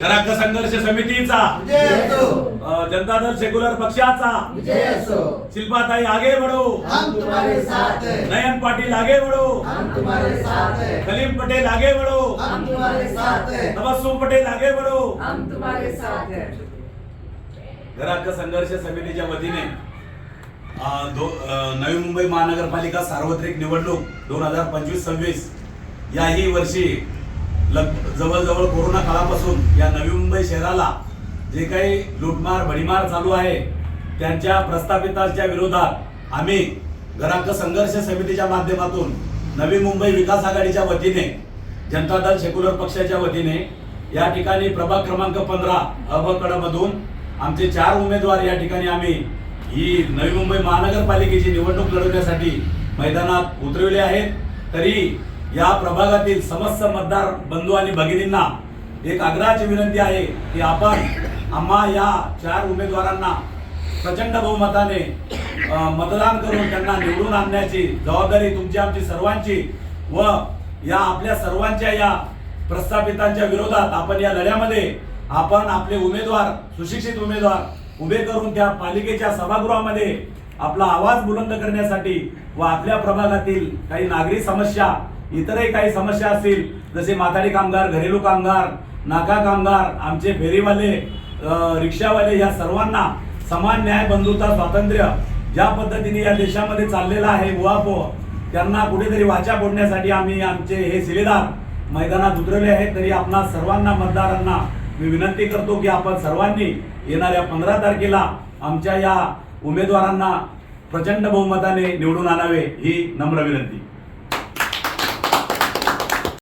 घरात संघर्ष समितीचा विजय असो, जनता दल सेक्युलर पक्षाचा विजय असो। शिल्पाताई आगे बढ़ो, हम तुम्हारे साथ हैं, नयन पाटील आगे बढ़ो, हम तुम्हारे साथ हैं, कलीम पटेल आगे बढ़ो, हम तुम्हारे साथ हैं, तबस्सुम पटेल आगे बढ़ो। हम तुम्हारे साथ हैं। घरात संघर्ष समितीच्या वतीने नवी मुंबई महानगरपालिका सार्वत्रिक निवडणूक 2025-26 याही वर्षी जवळजवळ कोरोना काळापासून या नवी मुंबई शहराला जे काही लूटमार भडीमार चालू आहे त्यांच्या प्रस्थापितांच्या विरोधात आम्ही घरात संघर्ष समितीच्या माध्यमातून नवी मुंबई विकास आघाडीच्या वतीने जनता दल सेक्युलर पक्षाच्या वतीने या ठिकाणी प्रभाग क्रमांक 15 अबकडमधून आमचे 4 उमेदवार या ठिकाणी आम्ही ही नवी मुंबई महानगरपालिकेची निवडणूक लढवण्यासाठी मैदानात उतरवले आहेत। तरी या प्रभागातील समस्त मतदार बंधू आणि भगिनींना एक आग्रहाची विनंती आहे की आपण आम्हा या 4 उमेदवारांना प्रचंड बहुमताने मतदान करून त्यांना निवडून आणण्याची जबाबदारी तुमची आमची सर्वांची व या आपल्या सर्वांच्या या प्रस्थापितांच्या विरोधात आपण या लढ्यामध्ये आपण आपले उमेदवार सुशिक्षित उमेदवार उभे करून त्या पालिकेच्या सभागृहामध्ये आपला आवाज बुलंद करण्यासाठी व आपल्या प्रभागातील काही नागरी समस्या इतरही काही समस्या असतील जसे माथाडी कामगार, घरेलू कामगार, नाका कामगार, आमचे फेरीवाले, रिक्षावाले या सर्वांना समान न्याय, बंधुता, स्वातंत्र्य ज्या पद्धतीने या देशामध्ये चाललेला आहे उहापोह त्यांना कुठेतरी वाचा फोडण्यासाठी आम्ही आमचे हे शिलेदार मैदानात उतरले आहेत। तरी आपणा सर्वांना मतदारांना मी विनंती करतो की आपण सर्वांनी येणाऱ्या 15 तारखेला आमच्या या उमेदवारांना प्रचंड बहुमताने निवडून आणावे ही नम्र विनंती।